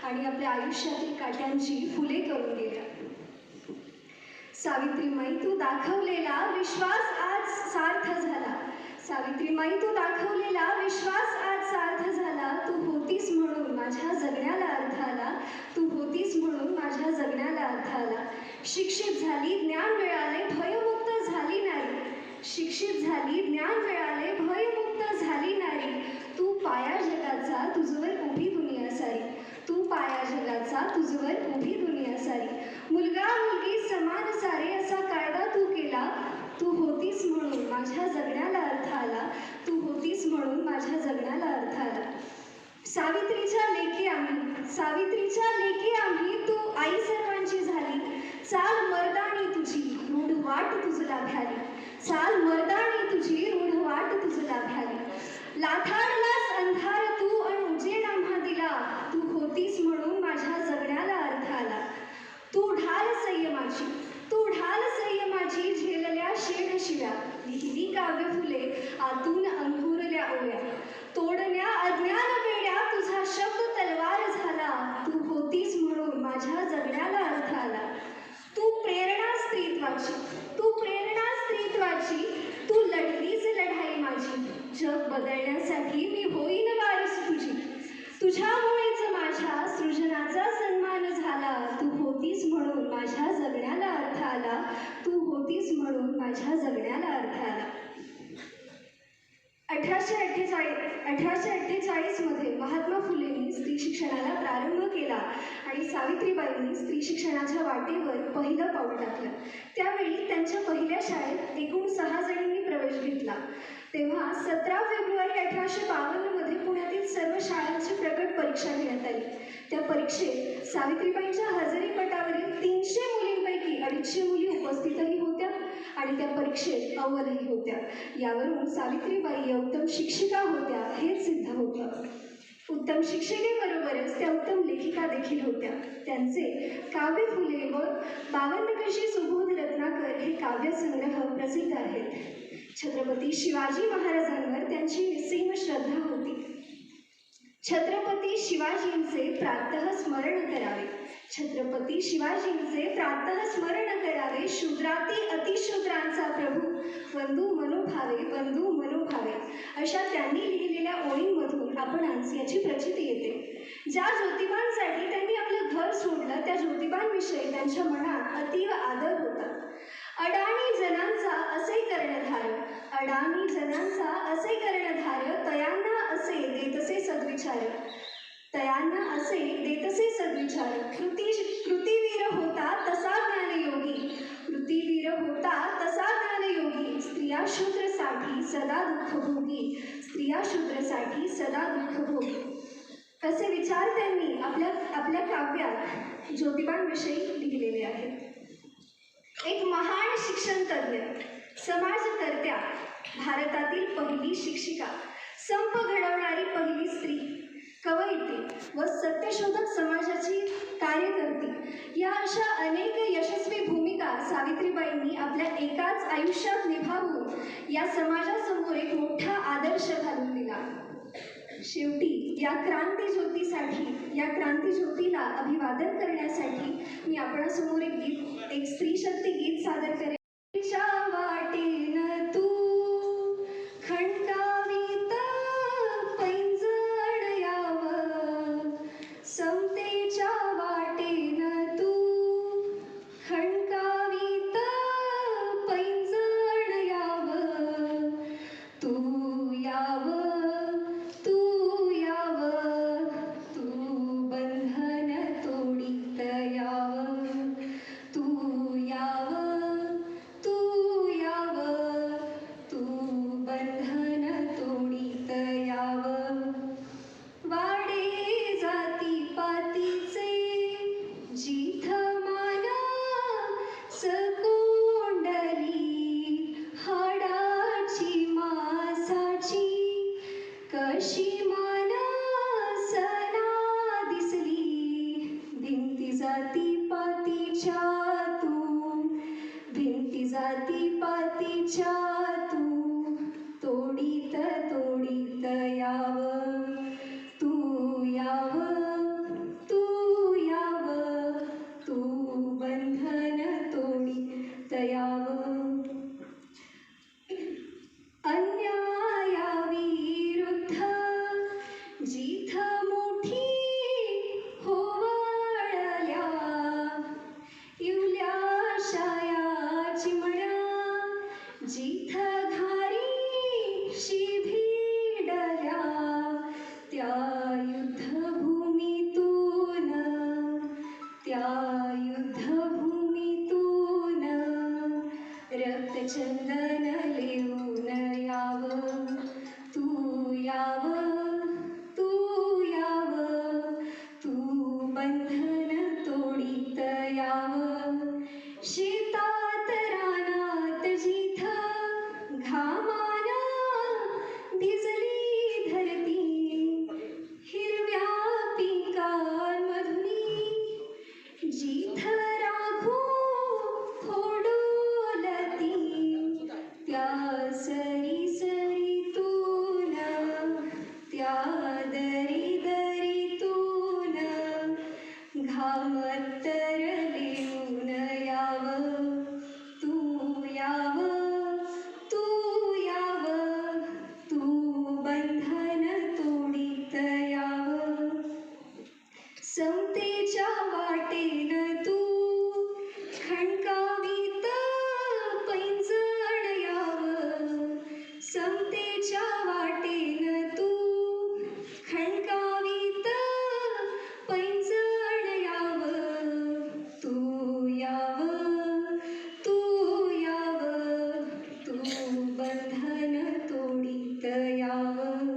आणि आपल्या आयुष्यातील काट्यांची फुले करून गेल्या. सावित्रीमाई, तू दाखवलेला विश्वास आज सार्थ झाला. सावित्रीमाई, तू दाखवलेला विश्वास आज सार्थ झाला. तू होतीस म्हणून माझ्या जगण्याला अर्थ आला. तू होतीस म्हणून माझ्या जगण्याला अर्थ आला. शिक्षित झाली, ज्ञान मिळाले, भयमुक्त झाली नारी. शिक्षित झाली, ज्ञान मिळाले, भयमुक्त झाली नारी. तू पाया जगाचा, तुझवर उभी दुनिया सारी. तू पाया जगाचा, तुझवर उभी दुनिया सारी. मुलगा मुलगी समान सारे असा कायदा तू केला. तू होतीस म्हणून माझ्या जगण्याला अर्थ आला. तू होतीस म्हणून माझ्या जगण्याला अर्थ आला. सावित्रीच्या लेकी आम्ही, सावित्रीच्या लेकी आम्ही, तू आई सर्वांची झाली. चाल मर्दानी तुझी रूढ वाट तुझला भ्याली. चाल मर्दानी तुझी रूढ वाट तुझला भ्याली. लाथाडलास अंधार तू आणि उजेड आम्हा दिला. तू होतीस म्हणून माझ्या जगण्याला अर्थ आला. तू ढाल संयमाची, तू ढाल संयमाची, झेलल्या शेण शिव्या. लिहिली काव्य फुले आतून अंकुरल्या ओव्या. तोडण्या अज्ञान वेड्या तुझा शब्द तलवार झाला. तू होतीस म्हणून माझ्या जगण्याला अर्थ आला. तू प्रेरणा स्त्रीत्वाची, तू प्रेरणा स्त्रीत्वाची, तू लढलीच लढाई माझी. जग बदलण्यासाठी मी होईन वारीस तुझी. तुझ्यामुळेच माझ्या सृजनाचा सन्मान झाला. तू होतीस म्हणून माझ्या जगण्याला अर्थ आला. तू होतीस म्हणून माझ्या जगण्याला अर्थ आला. 1848 मध्ये महात्मा फुलेंनी स्त्री शिक्षणाला प्रारंभ केला आणि सावित्रीबाईंनी स्त्री शिक्षणाच्या वाटेवर पहिलं पाऊल टाकलं. त्यावेळी त्यांच्या पहिल्या शाळेत एकूण 6 जणींनी प्रवेश घेतला. तेव्हा 17 फेब्रुवारी 1852 मध्ये पुण्यातील सर्व शाळांची प्रगट परीक्षा घेण्यात आली. त्या परीक्षेत सावित्रीबाईंच्या हजेरीपटावरील 300 मुलींपैकी 250 मुली उपस्थितही होत्या आणि त्या परीक्षेत अव्वलही होत्या. यावरून सावित्रीबाई उत्तम शिक्षिका होत्या हेच सिद्ध होतं. उत्तम शिक्षिकेबरोबरच त्या उत्तम लेखिका देखील होत्या. त्यांचे काव्य फुले व 52 कशी सुबोध रत्नाकर हे काव्यसंग्रह प्रसिद्ध आहेत. छत्रपती शिवाजी महाराजांवर त्यांची निस्सीम श्रद्धा होती. छत्रपती शिवाजींचे प्रातः स्मरण करावे. छत्रपती शिवाजींचे प्रातः स्मरण करावे. शूद्राती अतिशूद्रांचा प्रभू वंदू मनोभावे, वंदू मनोभावे, अशा त्यांनी लिहिलेल्या ओळींमधून आपणास याची प्रचिती येते. ज्या ज्योतिबांसाठी त्यांनी आपलं घर सोडलं त्या ज्योतिबांविषयी त्यांच्या मनात अतीव आदर होता. अडाणी जनांचा असे कर्णधार, अडाणी जनांचा असे कर्णधार, तयांना असे देतसे सद्विचार. तयांना असे देतसे सद्विचार. कृतिवीर होता तसा ज्ञानयोगी, कृतिवीर होता तसा ज्ञानयोगी. स्त्रिया शूद्रसाठी सदा दुःखभोगी, स्त्रिया शूद्रसाठी सदा दुःखभोगी. असे विचार त्यांनी आपल्या काव्यात ज्योतिबांविषयी लिहिलेले आहेत. एक महान शिक्षण तज्ञ, समाजकर्त्या, भारतातील पहिली शिक्षिका, संप घडवणारी पहिली स्त्री, कवयित्री व सत्यशोधक समाजाची कार्यकर्ती, या अशा अनेक यशस्वी भूमिका सावित्रीबाईंनी आपल्या एकाच आयुष्यात निभावून या समाजासमोर एक मोठा आदर्श घालून दिला. शेवटी या क्रांतीज्योतीसाठी, या क्रांतीज्योतीला अभिवादन करण्यासाठी मी आपणासमोर एक स्त्री शक्ती गीत सादर करेन. वाटेन तू खणकावीत पैंजण यावं, समतेच्या वाटेन तू खणकावीत पैंजण यावं. तू यावं, तू यावं, तू बंधन तोडीत यावं. तू यावं, तू यावं, तू बंधन तोडीत यावं. वाडे जाती पातीचे जिथ माना सकोंडली, हाडाची मासाची कशी मानसना दिसली. भिंती जाती पातीच्या तू, भिंती जाती पातीच्या तू, तोडीत तोडीत यावं. तू यावं, तू त्या युद्धभूमीतून रक्तचंदन लिहून यावं, तू यावं, तू यावं, तू बंधन तोडीत यावं. शेतात रानात जिथं घामानं भिजली धरती, हिरव्या पिकांमधुनी जिथं राखू खोडोलती, त्या सरी सरीतून, त्या दरी दरीतून घाम तरलिवून यावं, तू यावं, तू यावं, तू बंधन तोडीत यावं. समतेच्या वाटेन तू खणकावीत पैंजण यावं, समतेच्या वाटेन तू खणकावीत पैंजण यावं, तू यावं, तू यावं, तू बंधन तोडीत यावं.